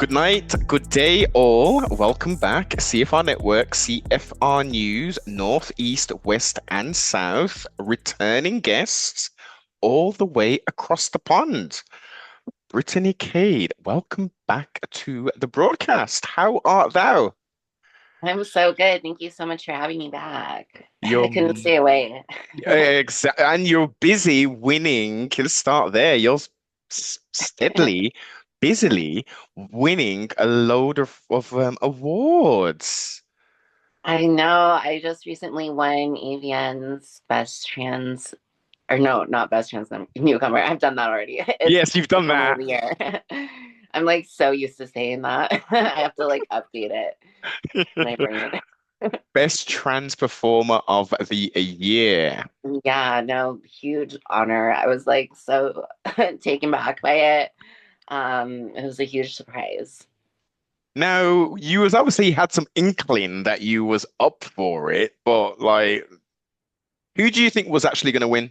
Good night, good day, all. Welcome back. CFR Network, CFR News, North, East, West, and South. Returning guests all the way across the pond. Brittney Kade, welcome back to the broadcast. How art thou? I'm so good. Thank you so much for having me back. I You're couldn't stay away. and you're busy winning. Let's start there. You're steadily, busily winning a load of awards. I know. I just recently won AVN's Best Trans, or no, not Best Trans Newcomer. I've done that already. It's Yes, you've done Woman of that. the Year. I'm like so used to saying that. I have to like update it in my brain. Best trans performer of the year. Yeah, no, huge honor. I was like so taken back by it. It was a huge surprise. Now, you was obviously had some inkling that you was up for it, but like, who do you think was actually going to win?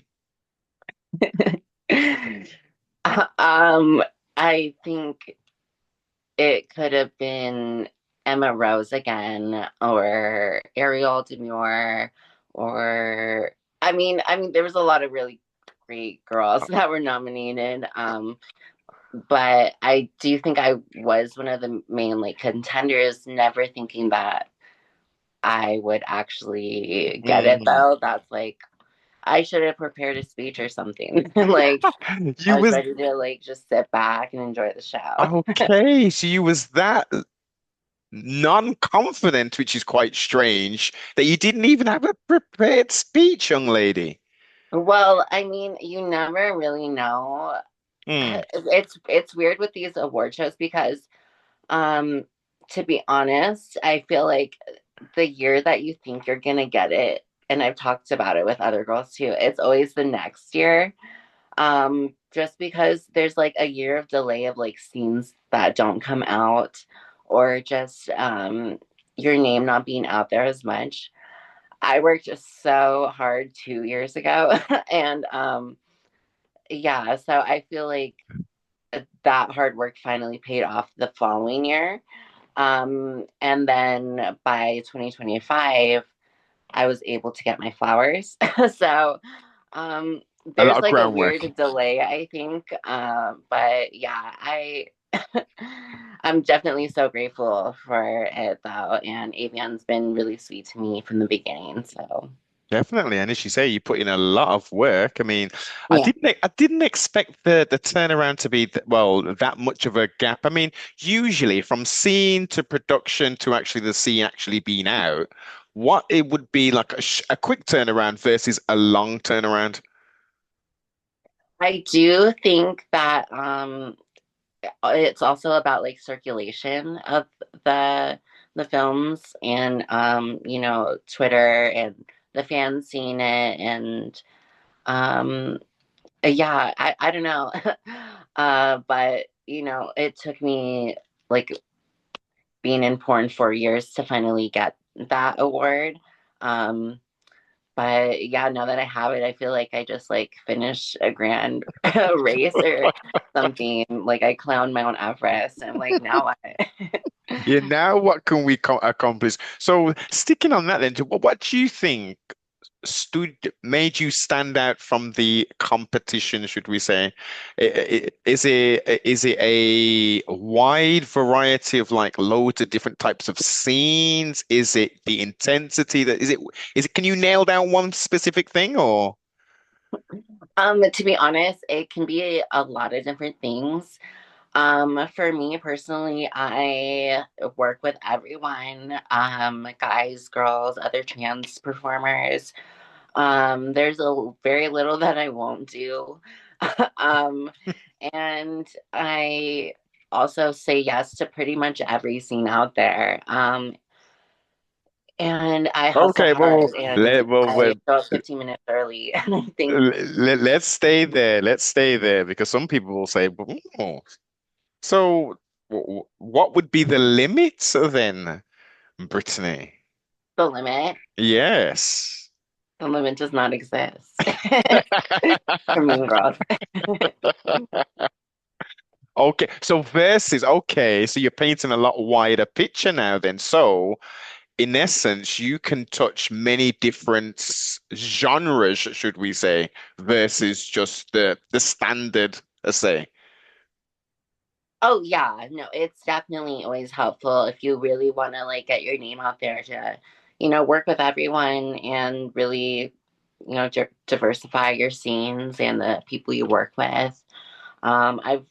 Um, I think it could have been Emma Rose again, or Ariel Demure, or I mean, there was a lot of really great girls that were nominated. But I do think I was one of the main like contenders, never thinking that I would actually get it Mm. though. That's like I should have prepared a speech or something. Like You I was was ready to like just sit back and enjoy the show. okay, so you was that non-confident, which is quite strange, that you didn't even have a prepared speech, young lady. Well, I mean, you never really know. Mm. It's weird with these award shows because um to be honest, I feel like the year that you think you're gonna get it, and I've talked about it with other girls too, it's always the next year. Just because there's like a year of delay of like scenes that don't come out or just your name not being out there as much. I worked just so hard 2 years ago and yeah, so I feel like that hard work finally paid off the following year. And then by 2025, I was able to get my flowers. So um, A lot there's of like a groundwork. weird delay, I think. But yeah, I'm definitely so grateful for it though. And Avian's been really sweet to me from the beginning. So Definitely, and as you say, you put in a lot of work. I mean, yeah. I didn't expect the turnaround to be well that much of a gap. I mean, usually from scene to production to actually the scene actually being out, what it would be like a quick turnaround versus a long turnaround. I do think that it's also about like circulation of the the films and Twitter and the fans seeing it and um yeah, I don't know. But it took me like being in porn for years to finally get that award. Um but yeah, now that I have it, I feel like I just like finished a grand race or something. Like I clowned Mount Everest. I'm like, now what? Yeah, now what can we accomplish? So sticking on that then, what do you think stood made you stand out from the competition, should we say? Is it a wide variety of like loads of different types of scenes? Is it the intensity that is it can you nail down one specific thing or To be honest, it can be a lot of different things. For me personally, I work with everyone, guys, girls, other trans performers. There's a very little that I won't do. um, and I also say yes to pretty much every scene out there. And I hustle okay, hard and I well, show up 15 minutes early. And I think let's stay there. Let's stay there because some people will say, "Oh, so what would be the limits then, Brittany?" the limit, Yes. the limit does not exist for Mean Girls. Okay, so versus, okay, so you're painting a lot wider picture now then. So in essence, you can touch many different genres, should we say, versus just the standard, let's say. Oh yeah, no, it's definitely always helpful if you really want to like get your name out there to, work with everyone and really, diversify your scenes and the people you work with. I've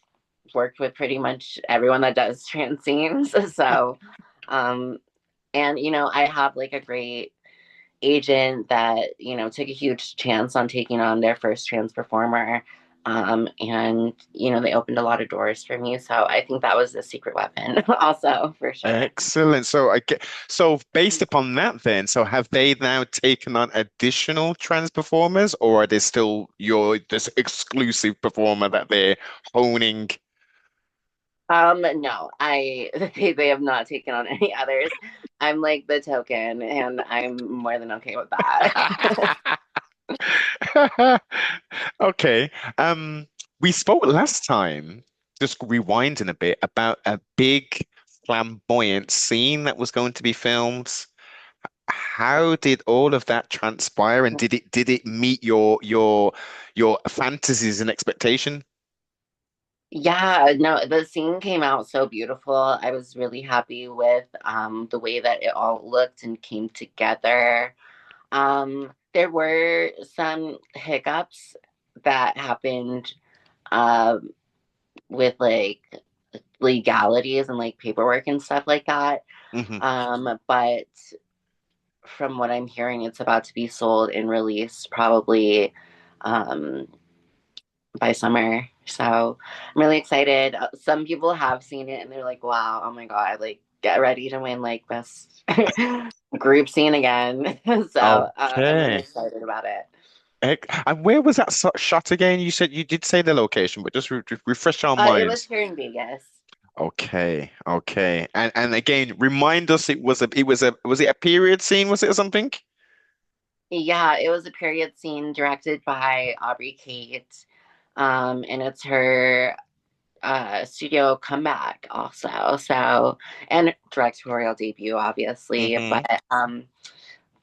worked with pretty much everyone that does trans scenes, so um, and I have like a great agent that took a huge chance on taking on their first trans performer, and they opened a lot of doors for me, so I think that was the secret weapon also for sure. Excellent. So I get so based upon that then, so have they now taken on additional trans performers, or are they still your this exclusive performer that they're honing? No, they have not taken on any others. I'm like the token, and I'm more than okay with that. Okay. Um, we spoke last time, just rewinding a bit, about a big flamboyant scene that was going to be filmed. How did all of that transpire, and did it meet your fantasies and expectation? Yeah, no, the scene came out so beautiful. I was really happy with the way that it all looked and came together. There were some hiccups that happened um with like legalities and like paperwork and stuff like that. Hmm. But from what I'm hearing, it's about to be sold and released probably um by summer. So I'm really excited. Some people have seen it and they're like, wow, oh my God, like get ready to win like best group scene again. So I'm really Okay. excited about it. And where was that shot again? You said you did say the location, but just refresh our It was minds. here in Vegas. Okay, okay. And again, remind us it was a was it a period scene, was it or something? Yeah, it was a period scene directed by Aubrey Kate. And it's her studio comeback also. So, and directorial debut, obviously, Hmm. but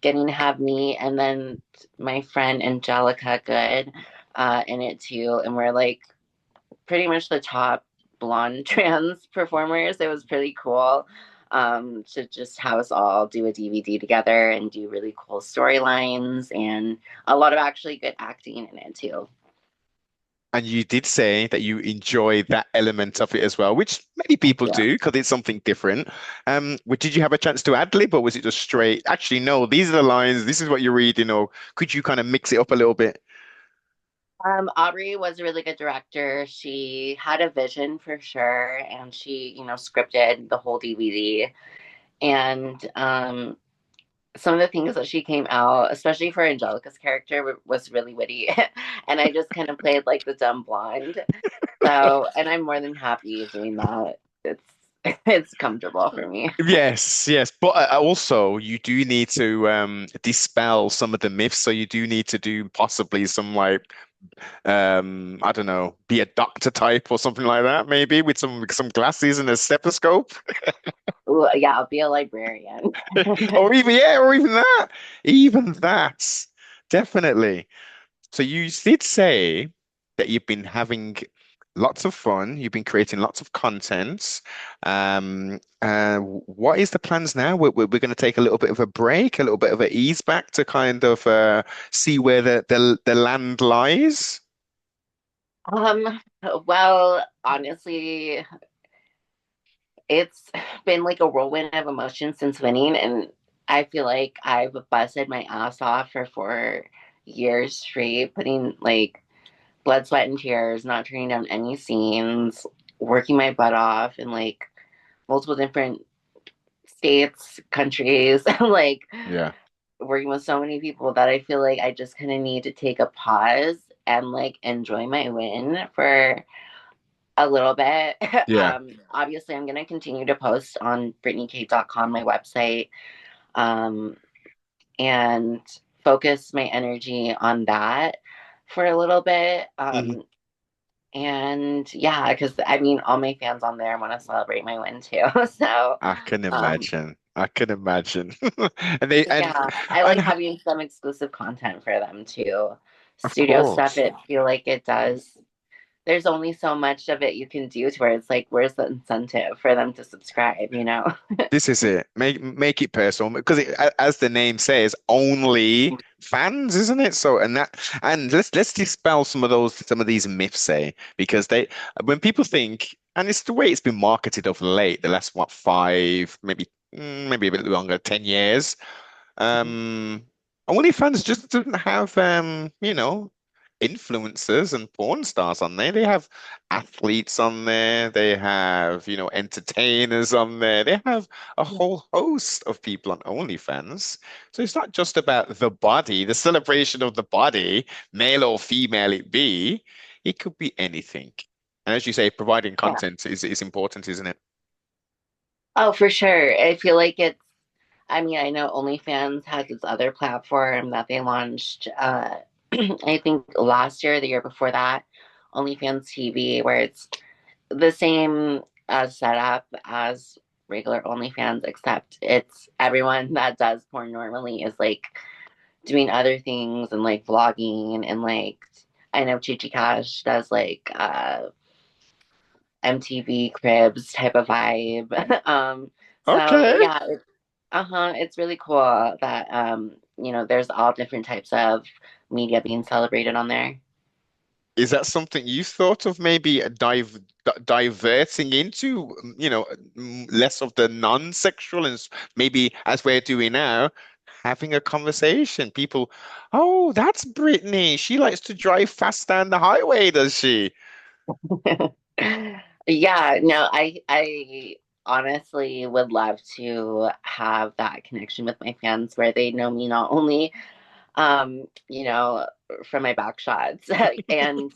getting to have me and then my friend Angelica Good in it too. And we're like pretty much the top blonde trans performers. It was pretty cool to just have us all do a DVD together and do really cool storylines and a lot of actually good acting in it too. And you did say that you enjoy that element of it as well, which many people Yeah. do because it's something different. Did you have a chance to ad lib, or was it just straight? Actually, no, these are the lines. This is what you're reading, or could you kind of mix it up a little bit? Aubrey was a really good director. She had a vision for sure, and she, scripted the whole DVD. And some of the things that she came out, especially for Angelica's character, was really witty. And I just kind of played like the dumb blonde. So, and I'm more than happy doing that. It's it's comfortable for me. Yes, yes, but also you do need to dispel some of the myths. So you do need to do possibly some like I don't know, be a doctor type or something like that, maybe with some glasses and a stethoscope. Ooh, yeah, I'll be a librarian. Or even, yeah, or even that, definitely. So you did say that you've been having lots of fun. You've been creating lots of content. What is the plans now? We're going to take a little bit of a break, a little bit of an ease back to kind of see where the land lies. Um, well, honestly, it's been like a whirlwind of emotions since winning, and I feel like I've busted my ass off for 4 years straight, putting like blood, sweat, and tears, not turning down any scenes, working my butt off in like multiple different states, countries, like Yeah. working with so many people that I feel like I just kind of need to take a pause and like enjoy my win for a little bit. Yeah. Obviously, I'm going to continue to post on BrittneyKade.com, my website, um, and focus my energy on that for a little bit. Hmm. And yeah, because I mean, all my fans on there want to celebrate my win too. So, I can um, imagine. I can imagine. And they yeah, I and like having some exclusive content for them too. of Studio stuff, course. it feel like it does. There's only so much of it you can do to where it's like, where's the incentive for them to subscribe, you know? This is it. Make it personal because as the name says, only fans, isn't it? So and let's dispel some of these myths, because they when people think, and it's the way it's been marketed of late, the last what 5, maybe a bit longer, 10 years. Um, OnlyFans just doesn't have influencers and porn stars on there. They have athletes on there. They have, entertainers on there. They have a whole host of people on OnlyFans. So it's not just about the body, the celebration of the body, male or female it be. It could be anything. And as you say, providing Yeah. content is important, isn't it? Oh, for sure. I feel like it's, I mean, I know OnlyFans has its other platform that they launched, I think last year, the year before that, OnlyFans TV, where it's the same setup as regular OnlyFans, except it's everyone that does porn normally is like doing other things and like vlogging and like I know Chichi Cash does like MTV Cribs type of vibe. So Okay. yeah, it's really cool that there's all different types of media being celebrated on there. Is that something you thought of maybe diverting into, less of the non-sexual and maybe as we're doing now, having a conversation? People, oh, that's Brittany. She likes to drive fast down the highway, does she? Yeah, no, I honestly would love to have that connection with my fans where they know me not only you know, from my back shots and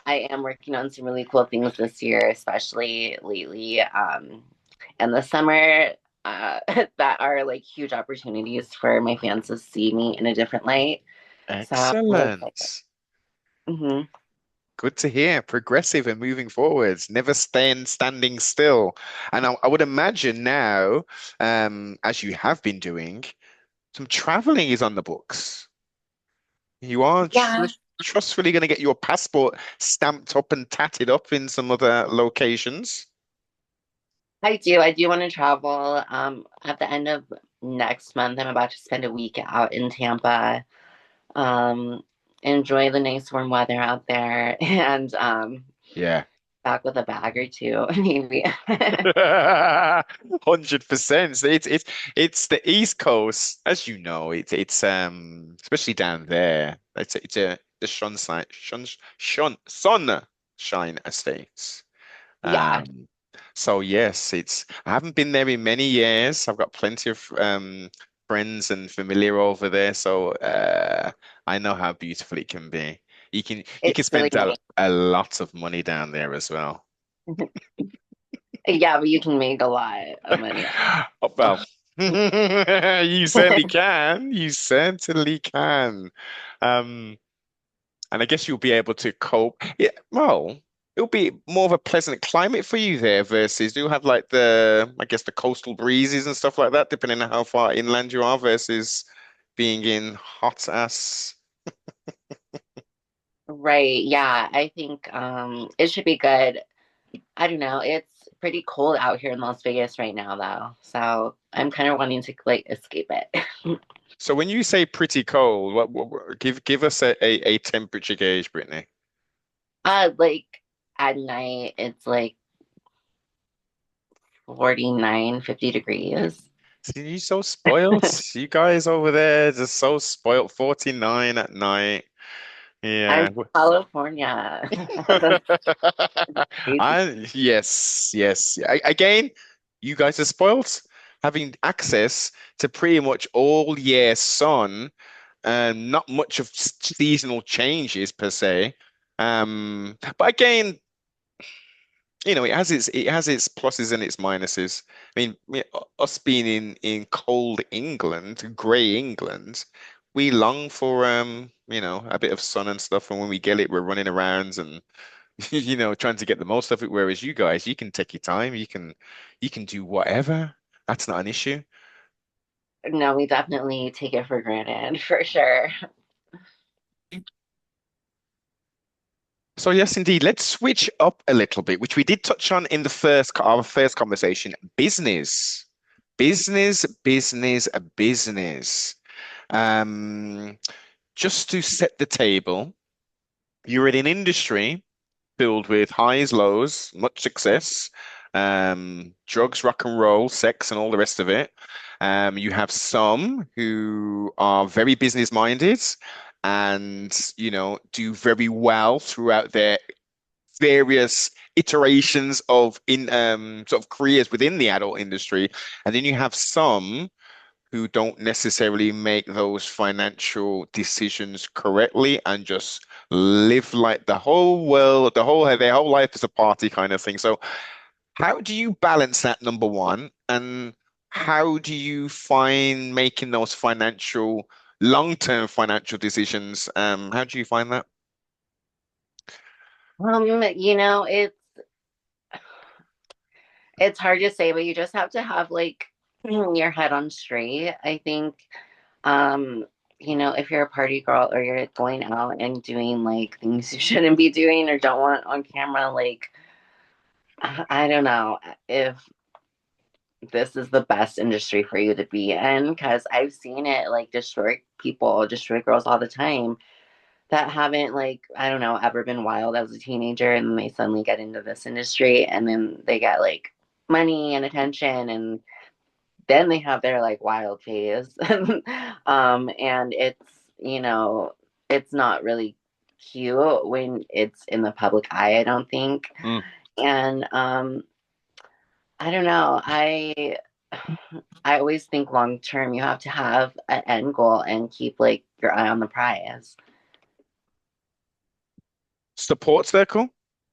I am working on some really cool things this year, especially lately in the summer that are like huge opportunities for my fans to see me in a different light. So I'm really excited. Excellent. Hmm. Good to hear. Progressive and moving forwards, never standing still. And I would imagine now, as you have been doing, some traveling is on the books. You are Yeah, trustfully going to get your passport stamped up and tatted up in some other locations. I do. I do want to travel. At the end of next month, I'm about to spend a week out in Tampa. Um, Enjoy the nice warm weather out there, and Yeah. back with a bag or two, maybe. 100%. It's the East Coast, as you know. It's especially down there. It's a the sunshine estates. Yeah, Um, so yes, it's I haven't been there in many years. I've got plenty of friends and familiar over there, so I know how beautiful it can be. You can it's really spend nice. a lot of money down there as well. Yeah, but you can make a lot of money. Oh, well, you certainly can. You certainly can. Um, and I guess you'll be able to cope. Yeah, well, it'll be more of a pleasant climate for you there versus you'll have like I guess the coastal breezes and stuff like that, depending on how far inland you are versus being in hot ass. Right. Yeah, I think it should be good. I don't know. It's pretty cold out here in Las Vegas right now though. So I'm kind of wanting to like escape it. So when you say pretty cold, give us a temperature gauge, Brittany. Like at night it's like 49, 50 degrees. See, you so spoiled. You guys over there just so spoiled. 49 at night. I'm Yeah. from California. That's crazy. Yes. Again, you guys are spoiled, having access to pretty much all year sun and not much of seasonal changes per se. But again, it has its pluses and its minuses. I mean, us being in cold England, grey England, we long for a bit of sun and stuff, and when we get it, we're running around and trying to get the most of it. Whereas you guys, you can take your time, you can do whatever. That's not an issue. No, we definitely take it for granted for sure. So yes, indeed. Let's switch up a little bit, which we did touch on in our first conversation. Business, business. Um, just to set the table, you're in an industry filled with highs, lows, much success, drugs, rock and roll, sex, and all the rest of it. You have some who are very business minded and, do very well throughout their various iterations of in sort of careers within the adult industry. And then you have some who don't necessarily make those financial decisions correctly and just live like the whole world, their whole life is a party kind of thing. So how do you balance that, number one? And how do you find making those long-term financial decisions? How do you find that? You know, it's hard to say, but you just have to have like your head on straight. I think um, if you're a party girl or you're going out and doing like things you shouldn't be doing or don't want on camera, like I don't know if this is the best industry for you to be in because I've seen it like destroy people, destroy girls all the time that haven't like I don't know ever been wild as a teenager and then they suddenly get into this industry and then they get like money and attention and then they have their like wild phase and it's not really cute when it's in the public eye, I don't think. Mm. And I don't know, I always think long term you have to have an end goal and keep like your eye on the prize. Support circle?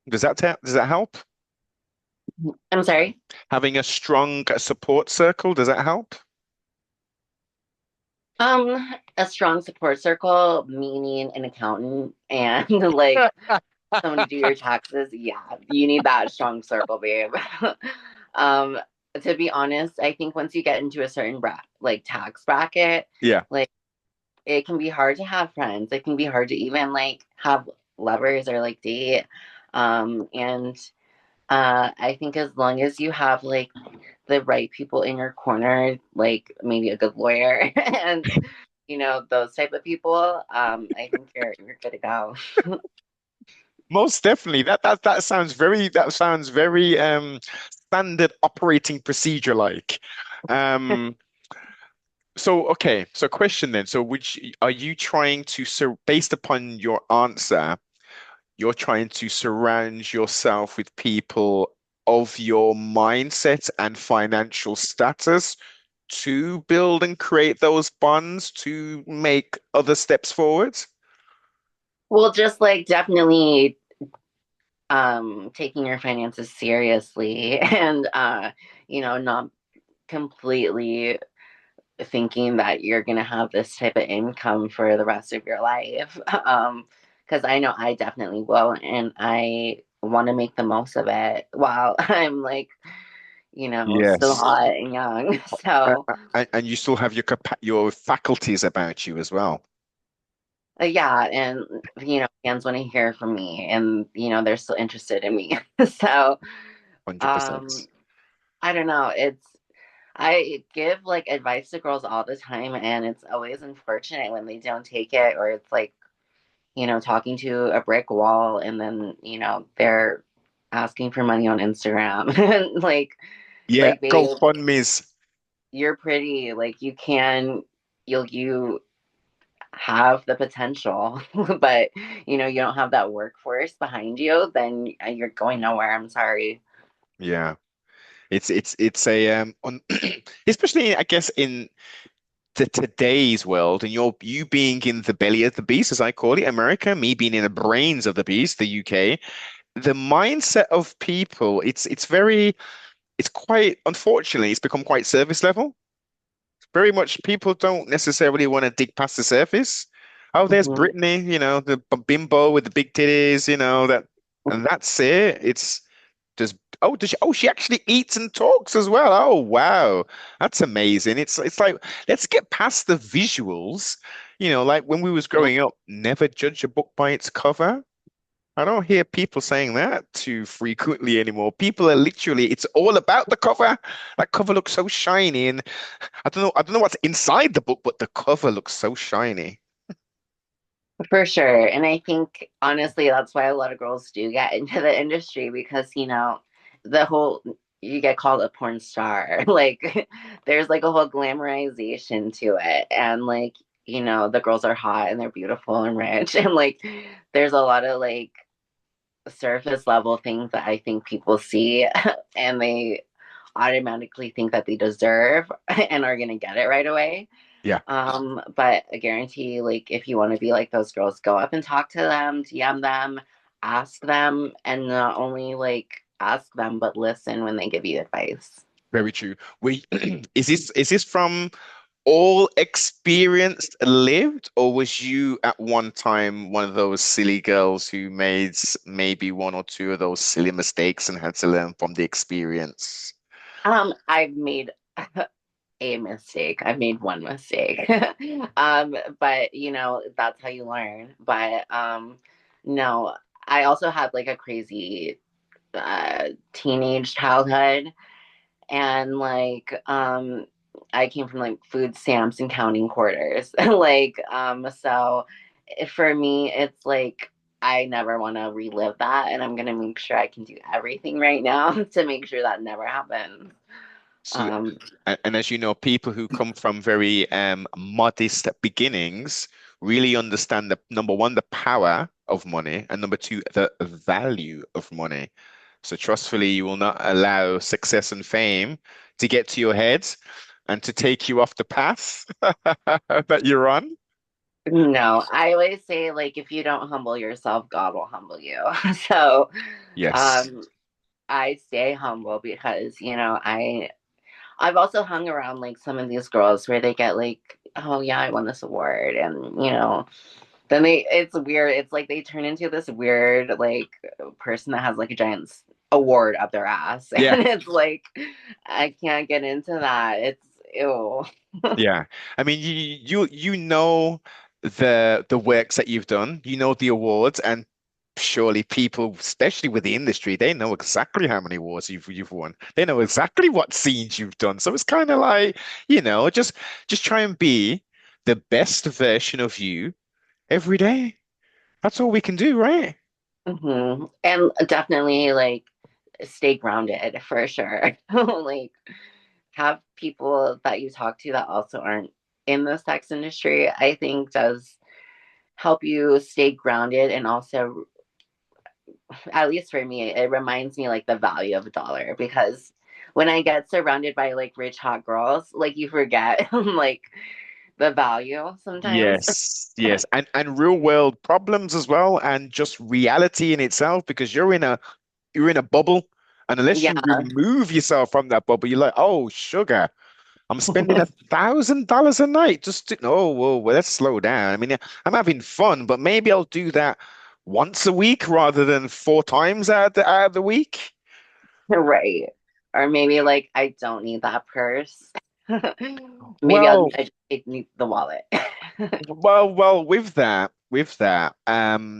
Does that help? I'm sorry. Having a strong support circle, does that help? A strong support circle, meaning an accountant and like someone to do your taxes. Yeah, you need that strong circle, babe. um, to be honest, I think once you get into a certain like tax bracket, Yeah. like it can be hard to have friends. It can be hard to even like have lovers or like date. And I think as long as you have like the right people in your corner, like maybe a good lawyer and those type of people, I think you're good to go. Most definitely. That sounds very standard operating procedure like. Um so okay, so question then. So which are you trying to based upon your answer, you're trying to surround yourself with people of your mindset and financial status to build and create those bonds to make other steps forward? Well, just like definitely taking your finances seriously and not completely thinking that you're going to have this type of income for the rest of your life. Because I know I definitely will, and I want to make the most of it while I'm like, still Yes. hot and young. Uh, So, and you still have your faculties about you as well. yeah, and fans want to hear from me, and they're still interested in me. So, 100%. um, I don't know. I give like advice to girls all the time, and it's always unfortunate when they don't take it, or it's like, talking to a brick wall, and then, they're asking for money on Instagram. And Yeah, like, babe, GoFundMe's. you're pretty, like, you have the potential, but you don't have that workforce behind you, then you're going nowhere. I'm sorry. Yeah. It's a especially I guess in today's world and you being in the belly of the beast, as I call it, America, me being in the brains of the beast, the UK, the mindset of people, it's quite, unfortunately, it's become quite surface level. Very much people don't necessarily want to dig past the surface. Oh, there's Hmm. Brittany, the bimbo with the big titties, that. and that's it. It's does does she actually eats and talks as well? Oh wow, that's amazing. It's like let's get past the visuals. Like when we was growing up, never judge a book by its cover. I don't hear people saying that too frequently anymore. People are literally, it's all about the cover. That cover looks so shiny, and I don't know what's inside the book, but the cover looks so shiny. For sure. And I think honestly, that's why a lot of girls do get into the industry because, the whole you get called a porn star. Like there's like a whole glamorization to it. And like, the girls are hot and they're beautiful and rich. And like there's a lot of like surface level things that I think people see and they automatically think that they deserve and are gonna get it right away. Yeah, But I guarantee, like, if you want to be like those girls, go up and talk to them, DM them, ask them, and not only like ask them, but listen when they give you advice. very true. We is this from all experienced lived, or was you at one time one of those silly girls who made maybe one or two of those silly mistakes and had to learn from the experience? I've made a mistake. I've made one mistake. But that's how you learn. But no, I also had like a crazy teenage childhood and like I came from like food stamps and counting quarters. Like so for me it's like I never want to relive that and I'm going to make sure I can do everything right now to make sure that never happens. See, Um and as you know, people who come from very modest beginnings really understand the number one, the power of money, and number two, the value of money. So trustfully, you will not allow success and fame to get to your head and to take you off the path that you're on. no, I always say like if you don't humble yourself, God will humble you. So Yes. um I stay humble because I've also hung around like some of these girls where they get like, oh yeah, I won this award, and then it's weird. It's like they turn into this weird like person that has like a giant award up their ass, Yeah. and it's like I can't get into that. It's ew. Yeah. I mean, you know the works that you've done, you know the awards, and surely people, especially with the industry, they know exactly how many awards you've won. They know exactly what scenes you've done. So it's kind of like, just try and be the best version of you every day. That's all we can do, right? And definitely like stay grounded for sure. Like have people that you talk to that also aren't in the sex industry. I think does help you stay grounded and also at least for me, it reminds me like the value of a dollar because when I get surrounded by like rich hot girls, like you forget like the value sometimes. Yes, yes, and real world problems as well, and just reality in itself, because you're in a bubble, and unless Yeah. you remove yourself from that bubble, you're like, oh, sugar, I'm spending $1,000 a night just to, oh, whoa, well, let's slow down. I mean, I'm having fun, but maybe I'll do that once a week rather than four times out of the week. Right. Or maybe like I don't need that purse. Maybe Well, I just need the wallet. well, with that,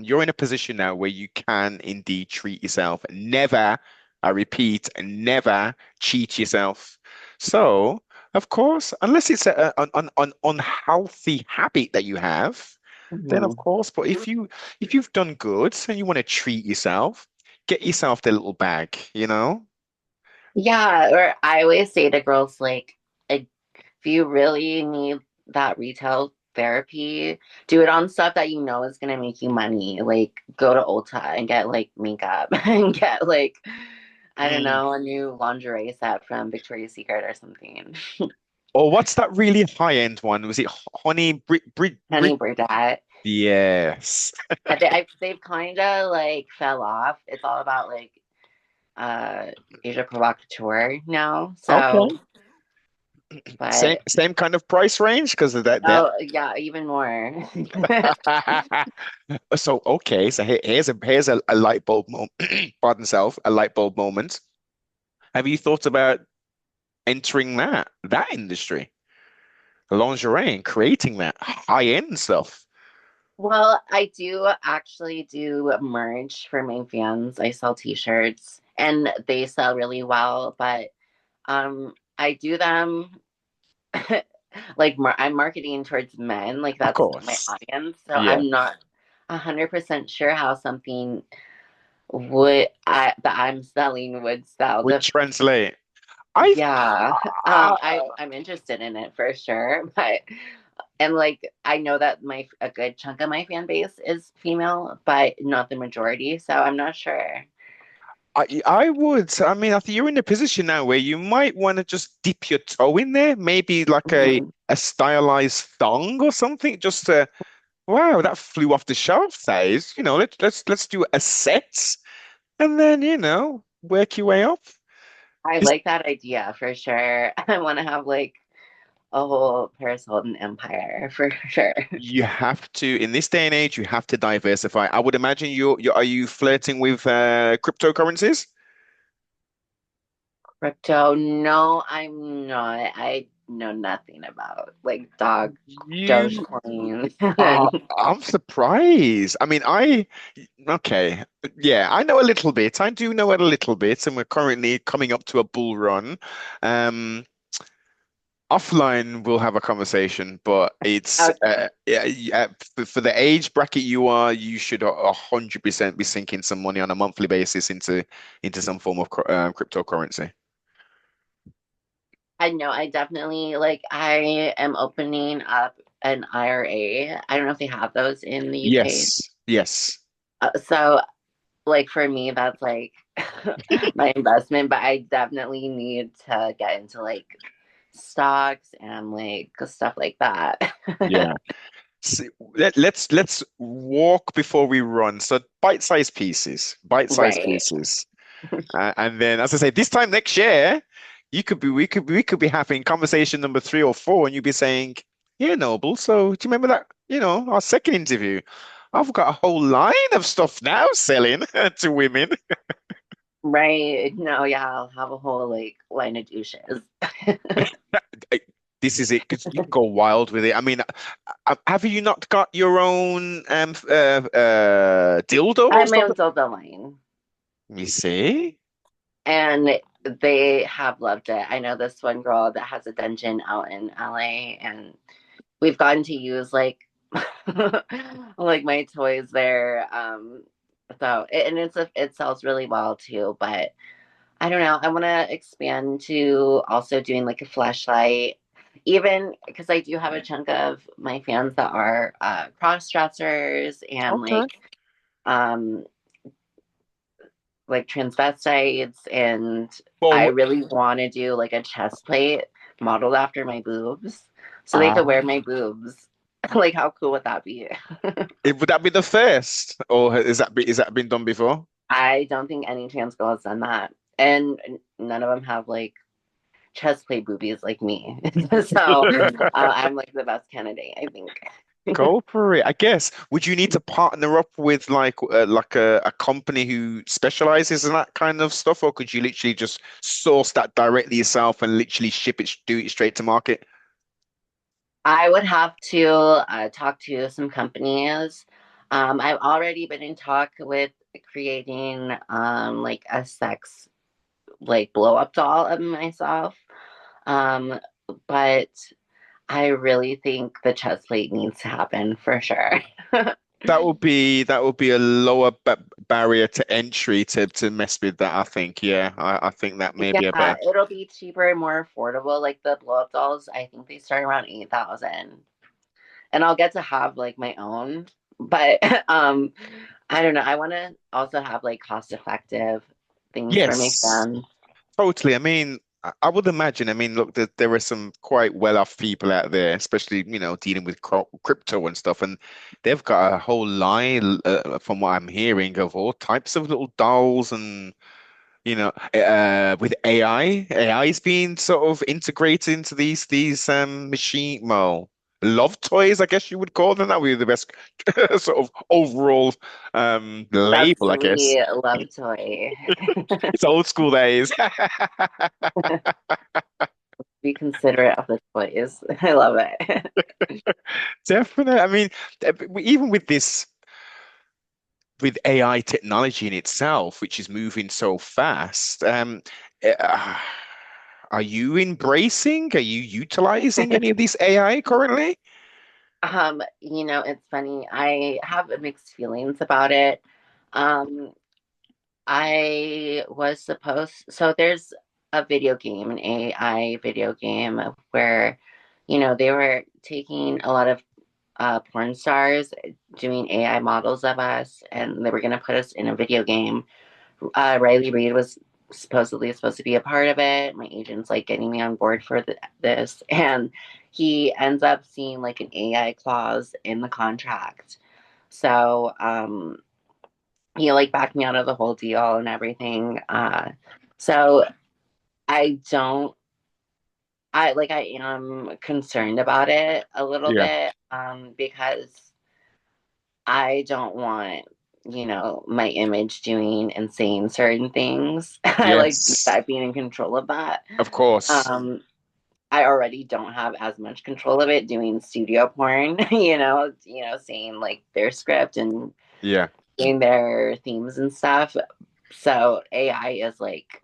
you're in a position now where you can indeed treat yourself. Never, I repeat, never cheat yourself. So, of course, unless it's an unhealthy habit that you have, then of Mhm. course. But if you've done good and you want to treat yourself, get yourself the little bag. Yeah, or I always say to girls like if you really need that retail therapy, do it on stuff that you know is gonna make you money. Like go to Ulta and get like makeup and get like I don't Mm. know, a new lingerie set from Victoria's Secret or something. Or what's that really high-end one? Was it Honey Brit? Honey Burdette. Yes. They've kind of like fell off. It's all about like uh Asia Provocateur now. So Okay. Same But same kind of price range because of that. oh yeah, even more. So okay, so here's a light bulb moment. Pardon self, a light bulb moment. Have you thought about entering that industry, lingerie, and creating that high-end stuff? Well, I do actually do merch for my fans. I sell t-shirts and they sell really well, but I do them like I'm marketing towards men, like Of that's my course. audience. So Yeah. I'm not 100% sure how something would I that I'm selling would sell. Would The translate. I Yeah, uh, I'm interested in it for sure, but and like I know that my a good chunk of my fan base is female, but not the majority, so I'm not sure. I would. I mean, I think you're in a position now where you might want to just dip your toe in there, maybe like Mhm. a stylized thong or something, just to wow, that flew off the shelf. That is, let's do a set and then work your way up. I This, like that idea for sure. I want to have like a whole Paris Hilton empire for sure. you have to in this day and age, you have to diversify. I would imagine you are you flirting with cryptocurrencies? Crypto, no, I'm not. I know nothing about like dog You Dogecoin. are. I'm surprised. I mean, okay, yeah, I know a little bit. I do know a little bit, and we're currently coming up to a bull run. Um, Offline, we'll have a conversation, but it's Okay. yeah, yeah, for the age bracket you are, you should 100% be sinking some money on a monthly basis into some form of cryptocurrency. I know I definitely like I am opening up an IRA. I don't know if they have those in the UK. Yes, yes. So like for me that's like my investment, but I definitely need to get into like stocks and like stuff like that. Yeah. See, let's walk before we run. So bite-sized pieces, bite-sized Right. pieces. And then, as I say, this time next year, we could be having conversation number 3 or 4, and you'd be saying, "Yeah, Noble. So do you remember that? Our second interview. I've got a whole line of stuff now selling to women. Right. No, yeah, I'll have a whole like line of douches. This is it because you can go wild with it. I mean, have you not got your own dildo I or have my stuff? own dildo line. You see? And they have loved it. I know this one girl that has a dungeon out in LA, and we've gotten to use like like my toys there. And it sells really well too. But I don't know. I want to expand to also doing like a flashlight, even because I do have a chunk of my fans that are cross dressers and Okay. um like transvestites, and I Well, really want to do like a chest plate modeled after my boobs so they could uh, wear my boobs. Like how cool would that be? would that be the first, or is that been done before? I don't think any trans girl has done that, and none of them have like chest plate boobies like me. So I'm like the best candidate, I think. Go for it. I guess. Would you need to partner up with like a company who specializes in that kind of stuff, or could you literally just source that directly yourself and literally do it straight to market? I would have to talk to some companies. I've already been in talk with creating like a sex like blow up doll of myself. Um, but I really think the chest plate needs to happen for sure. That would be a lower ba barrier to entry to mess with that, I think. Yeah, I think that may be a Yeah, better. it'll be cheaper and more affordable. Like the blow up dolls, I think they start around 8,000. And I'll get to have like my own. But I don't know. I want to also have like cost effective things for my Yes. fans. Totally. I mean, I would imagine. I mean, look, there are some quite well-off people out there, especially, dealing with crypto and stuff, and they've got a whole line, from what I'm hearing, of all types of little dolls and with AI is being sort of integrated into these machine, well, love toys, I guess you would call them. That would be the best sort of overall That's label, I guess. sweet. Love toy. It's old school days. Be considerate of the toys. I love it. Definitely. I mean, even with this, with AI technology in itself, which is moving so fast, uh, are you embracing, are you utilizing any of this AI currently? It's funny. I have mixed feelings about it. Um, so there's a video game, an AI video game where, they were taking a lot of porn stars, doing AI models of us, and they were going to put us in a video game. Riley Reid was supposedly supposed to be a part of it. My agent's like getting me on board for this, and he ends up seeing like an AI clause in the contract. So, he like backed me out of the whole deal and everything. So I don't. I am concerned about it a little Yeah. bit, because I don't want, my image doing and saying certain things. I like Yes, that being in control of that. of course. Um, I already don't have as much control of it doing studio porn, saying like their script and Yeah. doing their themes and stuff. So AI is like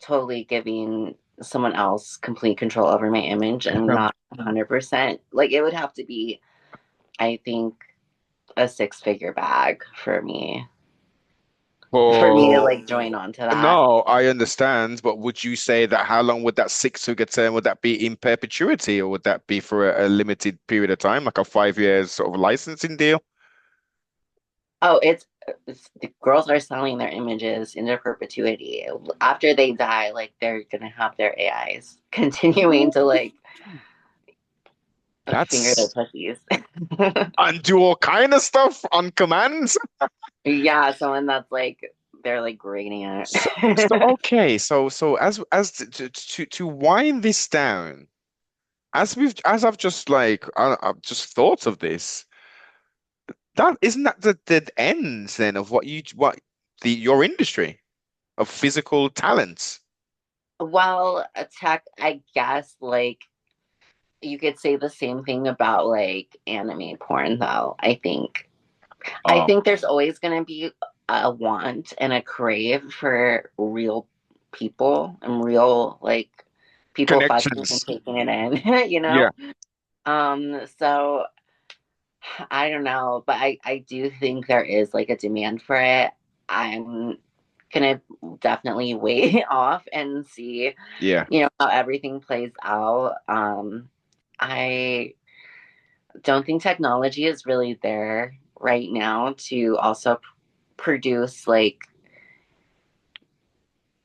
totally giving someone else complete control over my image and not 100%. Like it would have to be, I think, a six-figure bag for me to Well, like join on to that. no, I understand, but would you say that how long would that six-figure term, would that be in perpetuity, or would that be for a limited period of time, like a 5 years sort of licensing deal? Oh, it's the girls are selling their images into perpetuity. After they die, like they're gonna have their AIs continuing to like finger their That's pussies. and do all kind of stuff on commands. Yeah, someone that's like they're like grading So it. okay, so as to wind this down, as I've just I've just thought of this. That isn't that the ends then of what the your industry of physical talents. Well, a tech, I guess, like you could say the same thing about like anime porn, though. I Oh, think there's always going to be a want and a crave for real people and real like people fucking and connections. taking it in, you Yeah. know? So I don't know, but I do think there is like a demand for it. I'm gonna definitely wait off and see, Yeah. how everything plays out. I don't think technology is really there right now to also produce like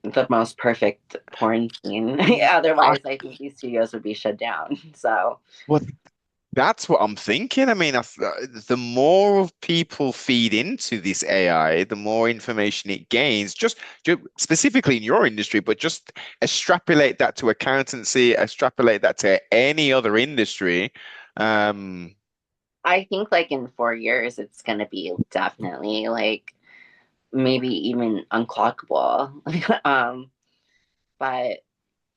the most perfect porn scene. I, Otherwise, I think these studios would be shut down. So well, that's what I'm thinking. I mean, the more of people feed into this AI, the more information it gains, just specifically in your industry, but just extrapolate that to accountancy, extrapolate that to any other industry. Um, I think like in 4 years, it's gonna be definitely like maybe even unclockable. But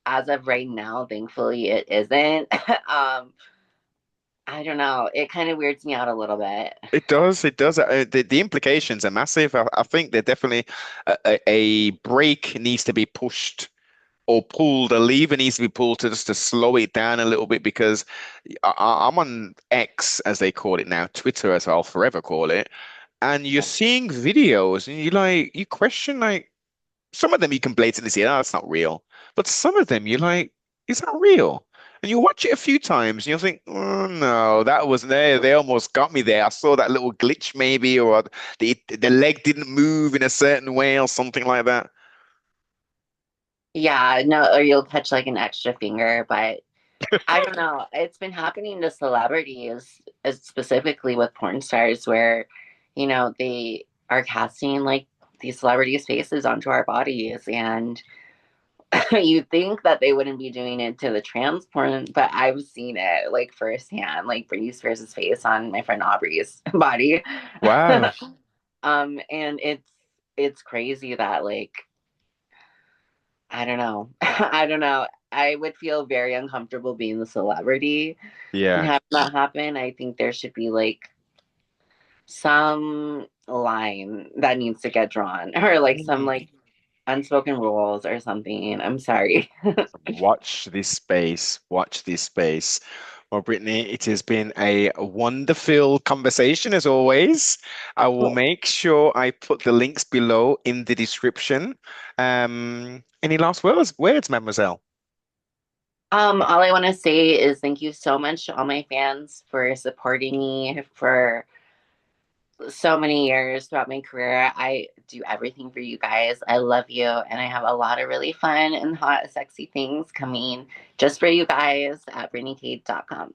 as of right now, thankfully, it isn't. I don't know. It kind of weirds me out a little bit. It does. It does. The implications are massive. I think they're definitely a brake needs to be pushed or pulled. A lever needs to be pulled to just to slow it down a little bit because I'm on X as they call it now, Twitter as I'll forever call it, and you're seeing videos and you question like some of them you can blatantly see, oh, that's not real. But some of them you're like, is that real? And you watch it a few times and you'll think, oh no, that wasn't there. They almost got me there. I saw that little glitch maybe, or the leg didn't move in a certain way or something like that. Yeah, no, or you'll catch like an extra finger, but I don't know. It's been happening to celebrities, specifically with porn stars, where, they are casting like these celebrities' faces onto our bodies. And you'd think that they wouldn't be doing it to the trans porn, but I've seen it like firsthand, like Britney Spears' face on my friend Aubrey's body. Wow. And it's crazy that like I don't know. I don't know. I would feel very uncomfortable being the celebrity and Yeah. having that happen. I think there should be like some line that needs to get drawn or like some Mm. like unspoken rules or something. I'm sorry. Watch this space. Watch this space. Well, Brittany, it has been a wonderful conversation as always. I will make sure I put the links below in the description. Any last words, mademoiselle? All I want to say is thank you so much to all my fans for supporting me for so many years throughout my career. I do everything for you guys. I love you, and I have a lot of really fun and hot, sexy things coming just for you guys at BrittneyKade.com.